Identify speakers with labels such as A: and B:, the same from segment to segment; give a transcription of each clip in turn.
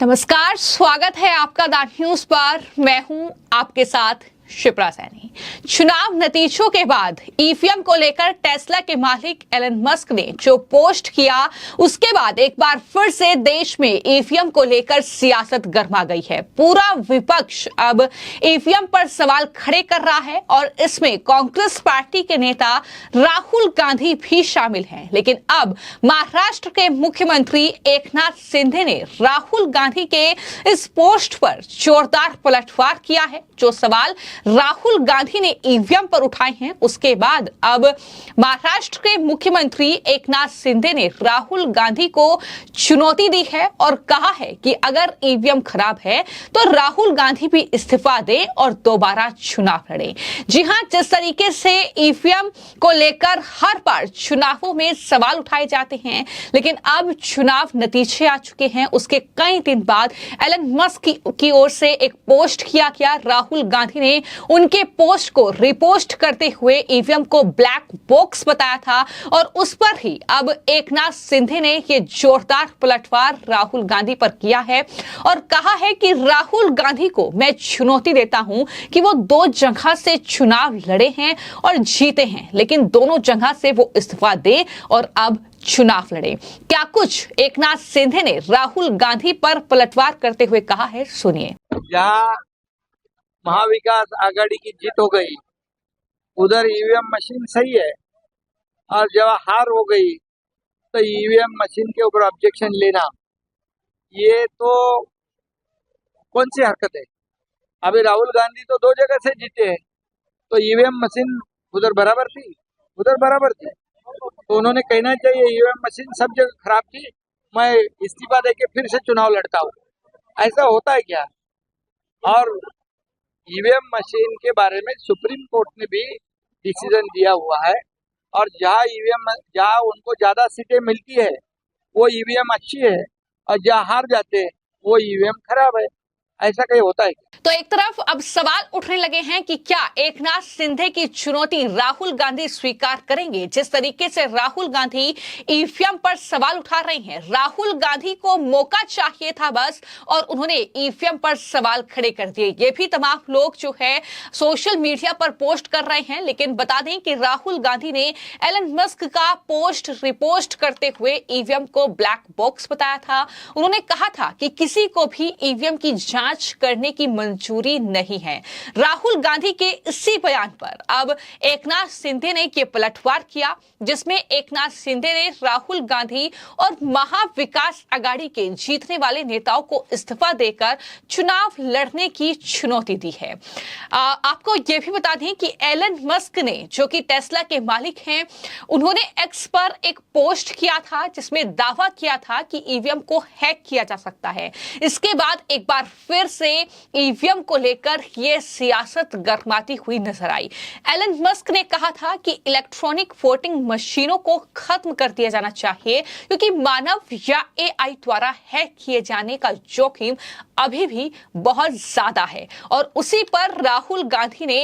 A: नमस्कार, स्वागत है आपका द न्यूज पर। मैं हूं आपके साथ शिप्रा सैनी। चुनाव नतीजों के बाद ईवीएम को लेकर टेस्ला के मालिक एलन मस्क ने जो पोस्ट किया, उसके बाद एक बार फिर से देश में ईवीएम को लेकर सियासत गर्मा गई है। पूरा विपक्ष अब ईवीएम पर सवाल खड़े कर रहा है और इसमें कांग्रेस पार्टी के नेता राहुल गांधी भी शामिल हैं। लेकिन अब महाराष्ट्र के मुख्यमंत्री एकनाथ शिंदे ने राहुल गांधी के इस पोस्ट पर जोरदार पलटवार किया है। जो सवाल राहुल गांधी ने ईवीएम पर उठाए हैं, उसके बाद अब महाराष्ट्र के मुख्यमंत्री एकनाथ शिंदे ने राहुल गांधी को चुनौती दी है और कहा है कि अगर ईवीएम खराब है तो राहुल गांधी भी इस्तीफा दें और दोबारा चुनाव लड़ें। जी हां, जिस तरीके से ईवीएम को लेकर हर बार चुनावों में सवाल उठाए जाते हैं, लेकिन अब चुनाव नतीजे आ चुके हैं। उसके कई दिन बाद एलन मस्क की ओर से एक पोस्ट किया गया। राहुल गांधी ने उनके पोस्ट को रिपोस्ट करते हुए ईवीएम को ब्लैक बॉक्स बताया था और उस पर ही अब एकनाथ शिंदे ने यह जोरदार पलटवार राहुल गांधी पर किया है और कहा है कि राहुल गांधी को मैं चुनौती देता हूं कि वो दो जगह से चुनाव लड़े हैं और जीते हैं, लेकिन दोनों जगह से वो इस्तीफा दे और अब चुनाव लड़े। क्या कुछ एकनाथ शिंदे ने राहुल गांधी पर पलटवार करते हुए कहा है, सुनिए।
B: महाविकास आघाड़ी की जीत हो गई, उधर ईवीएम मशीन सही है, और जब हार हो गई तो ईवीएम मशीन के ऊपर ऑब्जेक्शन लेना, ये तो कौन सी हरकत है। अभी राहुल गांधी तो दो जगह से जीते हैं, तो ईवीएम मशीन उधर बराबर थी, उधर बराबर थी, तो उन्होंने कहना चाहिए ईवीएम मशीन सब जगह खराब थी, मैं इस्तीफा देके फिर से चुनाव लड़ता हूँ। ऐसा होता है क्या? और ईवीएम मशीन के बारे में सुप्रीम कोर्ट ने भी डिसीजन दिया हुआ है, और जहाँ उनको ज्यादा सीटें मिलती है वो ईवीएम अच्छी है, और जहाँ हार जाते हैं वो ईवीएम खराब है। ऐसा कहीं होता है?
A: तो एक तरफ अब सवाल उठने लगे हैं कि क्या एकनाथ शिंदे की चुनौती राहुल गांधी स्वीकार करेंगे। जिस तरीके से राहुल गांधी ईवीएम पर सवाल उठा रहे हैं, राहुल गांधी को मौका चाहिए था बस, और उन्होंने ईवीएम पर सवाल खड़े कर दिए। ये भी तमाम लोग जो है सोशल मीडिया पर पोस्ट कर रहे हैं। लेकिन बता दें कि राहुल गांधी ने एलन मस्क का पोस्ट रिपोस्ट करते हुए ईवीएम को ब्लैक बॉक्स बताया था। उन्होंने कहा था कि किसी को भी ईवीएम की जांच करने की मंजूरी नहीं है। राहुल गांधी के इसी बयान पर अब एकनाथ शिंदे ने यह पलटवार किया, जिसमें एकनाथ शिंदे ने राहुल गांधी और महाविकास आघाड़ी के जीतने वाले नेताओं को इस्तीफा देकर चुनाव लड़ने की चुनौती दी है। आपको यह भी बता दें कि एलन मस्क ने, जो कि टेस्ला के मालिक हैं, उन्होंने एक्स पर एक पोस्ट किया था जिसमें दावा किया था कि ईवीएम को हैक किया जा सकता है। इसके बाद एक बार फिर से ईवीएम को लेकर यह सियासत गर्माती हुई नजर आई। एलन मस्क ने कहा था कि इलेक्ट्रॉनिक वोटिंग मशीनों को खत्म कर दिया जाना चाहिए, क्योंकि मानव या एआई द्वारा हैक किए जाने का जोखिम अभी भी बहुत ज्यादा है। और उसी पर राहुल गांधी ने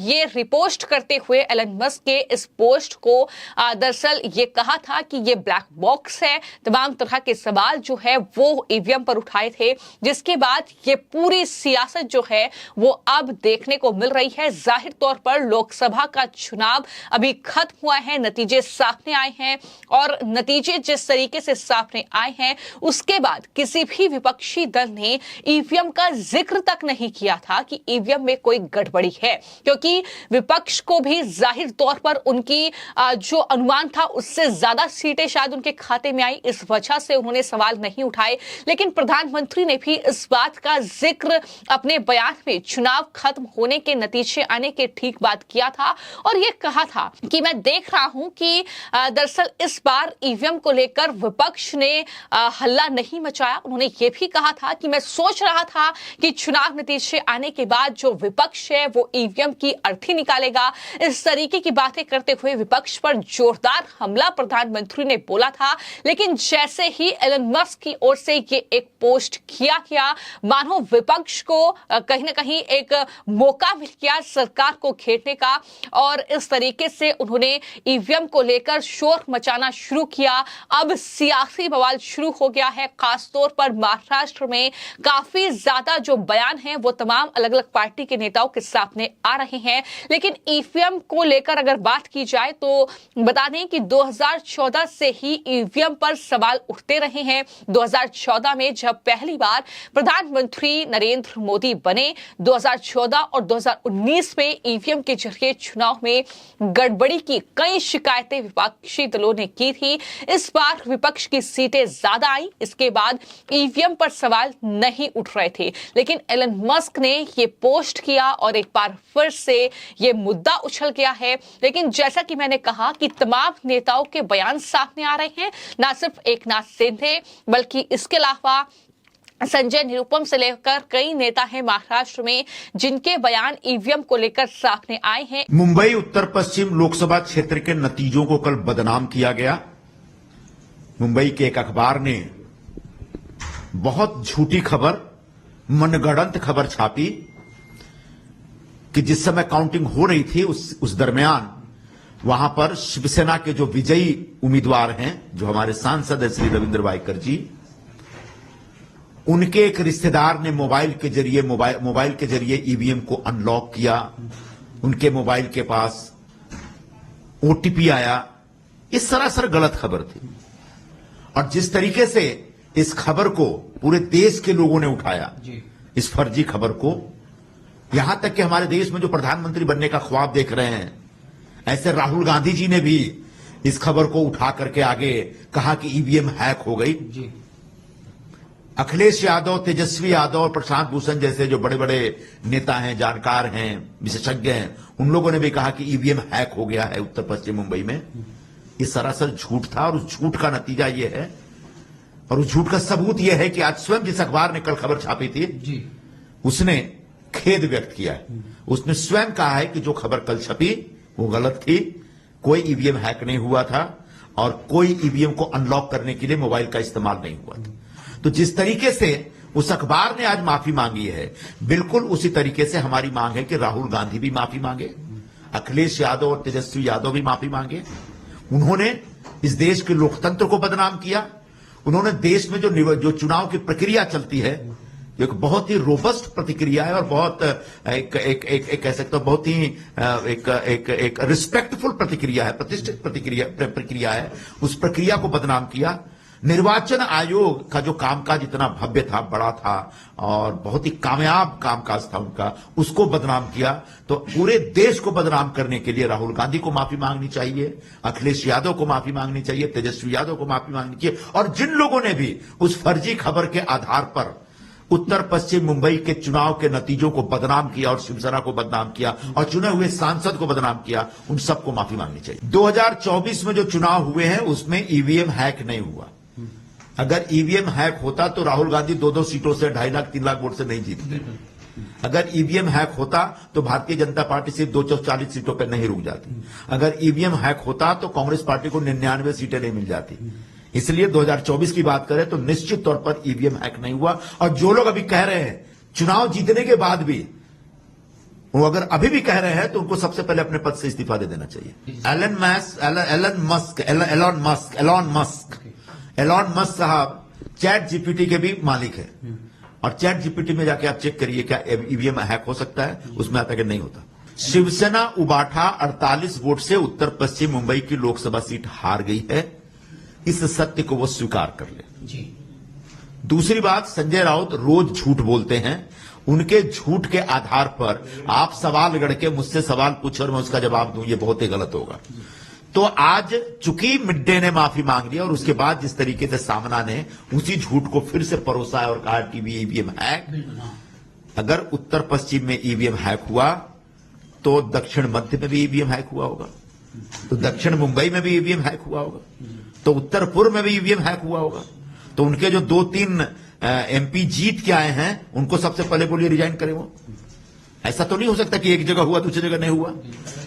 A: ये रिपोस्ट करते हुए एलन मस्क के इस पोस्ट को दरअसल ये कहा था कि ये ब्लैक बॉक्स है। तमाम तरह के सवाल जो है वो ईवीएम पर उठाए थे, जिसके बाद ये पूरी सियासत जो है वो अब देखने को मिल रही है। जाहिर तौर पर लोकसभा का चुनाव अभी खत्म हुआ है, नतीजे सामने आए हैं, और नतीजे जिस तरीके से सामने आए हैं उसके बाद किसी भी विपक्षी दल ने ईवीएम का जिक्र तक नहीं किया था कि ईवीएम में कोई गड़बड़ी है, क्योंकि विपक्ष को भी जाहिर तौर पर उनकी जो अनुमान था उससे ज्यादा सीटें शायद उनके खाते में आई, इस वजह से उन्होंने सवाल नहीं उठाए। लेकिन प्रधानमंत्री ने भी इस बात का जिक्र अपने बयान में चुनाव खत्म होने के नतीजे आने के ठीक बाद किया था और यह कहा था कि मैं देख रहा हूं कि दरअसल इस बार ईवीएम को लेकर विपक्ष ने हल्ला नहीं मचाया। उन्होंने यह भी कहा था कि मैं सोच रहा था कि चुनाव नतीजे आने के बाद जो विपक्ष है वो ईवीएम की अर्थी निकालेगा। इस तरीके की बातें करते हुए विपक्ष पर जोरदार हमला प्रधानमंत्री ने बोला था। लेकिन जैसे ही एलन मस्क की ओर से ये एक पोस्ट किया गया, मानो विपक्ष को कहीं ना कहीं एक मौका मिल गया सरकार को घेरने का, और इस तरीके से उन्होंने ईवीएम को लेकर शोर मचाना शुरू किया। अब सियासी बवाल शुरू हो गया है, खासतौर पर महाराष्ट्र में काफी ज्यादा जो बयान हैं वो तमाम अलग अलग पार्टी के नेताओं के सामने आ रहे हैं। लेकिन ईवीएम को लेकर अगर बात की जाए तो बता दें कि 2014 से ही ईवीएम पर सवाल उठते रहे हैं। 2014 में जब पहली बार प्रधानमंत्री नरेंद्र मोदी बने, 2014 और 2019 में ईवीएम के जरिए चुनाव में गड़बड़ी की कई शिकायतें विपक्षी दलों ने की थी। इस बार विपक्ष की सीटें ज्यादा आई, इसके बाद ईवीएम पर सवाल नहीं उठ रहे थे। लेकिन एलन मस्क ने ये पोस्ट किया और एक बार फिर से ये मुद्दा उछल गया है। लेकिन जैसा कि मैंने कहा कि तमाम नेताओं के बयान सामने आ रहे हैं, ना सिर्फ एकनाथ शिंदे बल्कि इसके अलावा संजय निरुपम से लेकर कई नेता हैं महाराष्ट्र में जिनके बयान ईवीएम को लेकर सामने आए हैं।
C: मुंबई उत्तर पश्चिम लोकसभा क्षेत्र के नतीजों को कल बदनाम किया गया। मुंबई के एक अखबार ने बहुत झूठी खबर, मनगढ़ंत खबर छापी कि जिस समय काउंटिंग हो रही थी उस दरमियान वहां पर शिवसेना के जो विजयी उम्मीदवार हैं, जो हमारे सांसद हैं श्री रविंद्र वायकर जी, उनके एक रिश्तेदार ने मोबाइल के जरिए ईवीएम को अनलॉक किया। उनके मोबाइल के पास ओटीपी आया। ये सरासर गलत खबर थी। और जिस तरीके से इस खबर को पूरे देश के लोगों ने उठाया, इस फर्जी खबर को, यहां तक कि हमारे देश में जो प्रधानमंत्री बनने का ख्वाब देख रहे हैं, ऐसे राहुल गांधी जी ने भी इस खबर को उठा करके आगे कहा कि ईवीएम हैक हो गई। अखिलेश यादव, तेजस्वी यादव और प्रशांत भूषण जैसे जो बड़े बड़े नेता हैं, जानकार हैं, विशेषज्ञ हैं, उन लोगों ने भी कहा कि ईवीएम हैक हो गया है उत्तर पश्चिम मुंबई में। ये सरासर झूठ था और उस झूठ का नतीजा ये है, और उस झूठ का सबूत यह है कि आज स्वयं जिस अखबार ने कल खबर छापी थी उसने खेद व्यक्त किया है। उसने स्वयं कहा है कि जो खबर कल छपी वो गलत थी, कोई ईवीएम हैक नहीं हुआ था और कोई ईवीएम को अनलॉक करने के लिए मोबाइल का इस्तेमाल नहीं हुआ था। तो जिस तरीके से उस अखबार ने आज माफी मांगी है, बिल्कुल उसी तरीके से हमारी मांग है कि राहुल गांधी भी माफी मांगे, अखिलेश यादव और तेजस्वी यादव भी माफी मांगे। उन्होंने इस देश के लोकतंत्र को बदनाम किया। उन्होंने देश में जो चुनाव की प्रक्रिया चलती है, एक बहुत ही रोबस्ट प्रतिक्रिया है और बहुत एक कह सकते हो बहुत ही एक रिस्पेक्टफुल प्रतिक्रिया है, प्रतिष्ठित प्रक्रिया है, उस प्रक्रिया को बदनाम किया। निर्वाचन आयोग का जो कामकाज इतना भव्य था, बड़ा था और बहुत ही कामयाब कामकाज था उनका, उसको बदनाम किया। तो पूरे देश को बदनाम करने के लिए राहुल गांधी को माफी मांगनी चाहिए, अखिलेश यादव को माफी मांगनी चाहिए, तेजस्वी यादव को माफी मांगनी चाहिए। और जिन लोगों ने भी उस फर्जी खबर के आधार पर उत्तर पश्चिम मुंबई के चुनाव के नतीजों को बदनाम किया और शिवसेना को बदनाम किया और चुने हुए सांसद को बदनाम किया, उन सबको माफी मांगनी चाहिए। 2024 में जो चुनाव हुए हैं उसमें ईवीएम हैक नहीं हुआ। अगर ईवीएम हैक होता तो राहुल गांधी 2-2 सीटों से 2.5 लाख 3 लाख वोट से नहीं जीतते। अगर ईवीएम हैक होता तो भारतीय जनता पार्टी सिर्फ 240 सीटों पर नहीं रुक जाती। अगर ईवीएम हैक होता तो कांग्रेस पार्टी को 99 सीटें नहीं मिल जाती। इसलिए 2024 की बात करें तो निश्चित तौर पर ईवीएम हैक नहीं हुआ। और जो लोग अभी कह रहे हैं चुनाव जीतने के बाद भी, वो अगर अभी भी कह रहे हैं तो उनको सबसे पहले अपने पद से इस्तीफा दे देना चाहिए। एलॉन मस्क साहब चैट जीपीटी के भी मालिक है और चैट जीपीटी में जाके आप चेक करिए क्या ईवीएम हैक हो सकता है, उसमें आता कि नहीं होता। शिवसेना उबाठा 48 वोट से उत्तर पश्चिम मुंबई की लोकसभा सीट हार गई है। इस सत्य को वो स्वीकार कर ले। दूसरी बात, संजय राउत रोज झूठ बोलते हैं। उनके झूठ के आधार पर आप सवाल गढ़ के मुझसे सवाल पूछो और मैं उसका जवाब दूं, ये बहुत ही गलत होगा। तो आज चूंकि मिड डे ने माफी मांग लिया और उसके बाद जिस तरीके से सामना ने उसी झूठ को फिर से परोसा है और कहा टीवी ईवीएम हैक। अगर उत्तर पश्चिम में ईवीएम हैक हुआ तो दक्षिण मध्य में भी ईवीएम हैक हुआ होगा, तो दक्षिण मुंबई में भी ईवीएम हैक हुआ होगा, तो उत्तर पूर्व में भी ईवीएम हैक हुआ होगा। तो उनके जो 2-3 एमपी जीत के आए हैं उनको सबसे पहले बोलिए रिजाइन करें। वो ऐसा तो नहीं हो सकता कि एक जगह हुआ दूसरी जगह नहीं हुआ।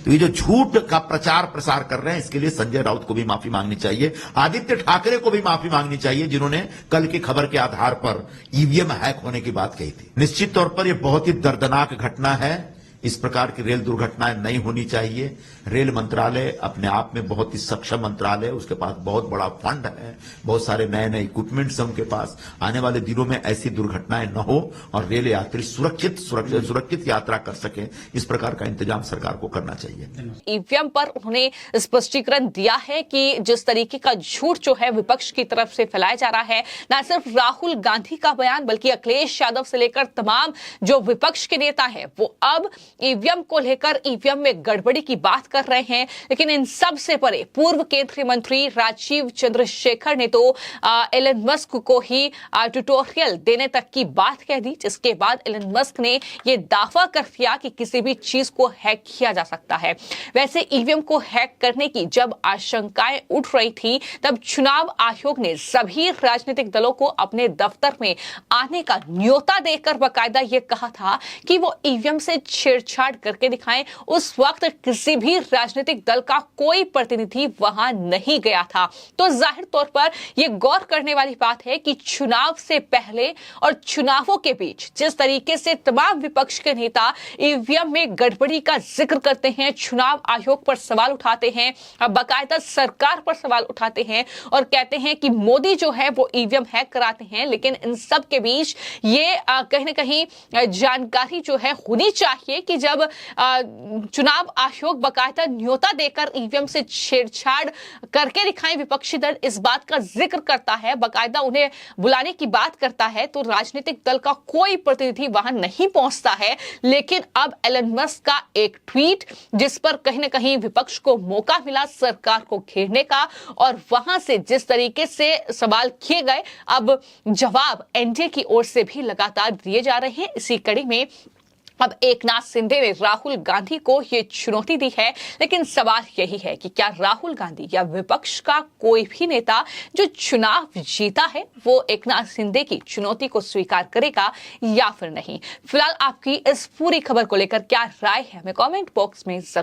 C: तो ये जो झूठ का प्रचार प्रसार कर रहे हैं, इसके लिए संजय राउत को भी माफी मांगनी चाहिए, आदित्य ठाकरे को भी माफी मांगनी चाहिए, जिन्होंने कल की खबर के आधार पर ईवीएम हैक होने की बात कही थी। निश्चित तौर पर यह बहुत ही दर्दनाक घटना है। इस प्रकार की रेल दुर्घटनाएं नहीं होनी चाहिए। रेल मंत्रालय अपने आप में बहुत ही सक्षम मंत्रालय है, उसके पास बहुत बड़ा फंड है, बहुत सारे नए नए इक्विपमेंट्स हैं उनके पास। आने वाले दिनों में ऐसी दुर्घटनाएं न हो और रेल यात्री सुरक्षित यात्रा कर सके, इस प्रकार का इंतजाम सरकार को करना चाहिए।
A: ईवीएम पर उन्होंने स्पष्टीकरण दिया है कि जिस तरीके का झूठ जो है विपक्ष की तरफ से फैलाया जा रहा है, न सिर्फ राहुल गांधी का बयान बल्कि अखिलेश यादव से लेकर तमाम जो विपक्ष के नेता है वो अब ईवीएम को लेकर ईवीएम में गड़बड़ी की बात कर रहे हैं। लेकिन इन सब से परे पूर्व केंद्रीय मंत्री राजीव चंद्रशेखर ने तो एलन मस्क को ही ट्यूटोरियल देने तक की बात कह दी, जिसके बाद एलन मस्क ने यह दावा कर दिया कि किसी भी चीज को हैक किया जा सकता है। वैसे ईवीएम को हैक करने की जब आशंकाएं उठ रही थी, तब चुनाव आयोग ने सभी राजनीतिक दलों को अपने दफ्तर में आने का न्योता देकर बाकायदा यह कहा था कि वो ईवीएम से छेड़छाड़ करके दिखाएं। उस वक्त किसी भी राजनीतिक दल का कोई प्रतिनिधि वहां नहीं गया था। तो जाहिर तौर पर यह गौर करने वाली बात है कि चुनाव से पहले और चुनावों के बीच जिस तरीके से तमाम विपक्ष के नेता ईवीएम में गड़बड़ी का जिक्र करते हैं, चुनाव आयोग पर सवाल उठाते हैं, बाकायदा सरकार पर सवाल उठाते हैं और कहते हैं कि मोदी जो है वो ईवीएम हैक कराते हैं, लेकिन इन सब के बीच ये कहीं ना कहीं जानकारी जो है होनी चाहिए कि जब चुनाव आयोग बाकायदा न्योता देकर ईवीएम से छेड़छाड़ करके दिखाएं, विपक्षी दल इस बात का जिक्र करता है, बाकायदा उन्हें बुलाने की बात करता है, तो राजनीतिक दल का कोई प्रतिनिधि वहां नहीं पहुंचता है। लेकिन अब एलन मस्क का एक ट्वीट, जिस पर कहीं ना कहीं विपक्ष को मौका मिला सरकार को घेरने का, और वहां से जिस तरीके से सवाल किए गए, अब जवाब एनडीए की ओर से भी लगातार दिए जा रहे हैं। इसी कड़ी में अब एकनाथ शिंदे ने राहुल गांधी को ये चुनौती दी है। लेकिन सवाल यही है कि क्या राहुल गांधी या विपक्ष का कोई भी नेता जो चुनाव जीता है वो एकनाथ शिंदे की चुनौती को स्वीकार करेगा या फिर नहीं। फिलहाल आपकी इस पूरी खबर को लेकर क्या राय है, हमें कमेंट बॉक्स में जरूर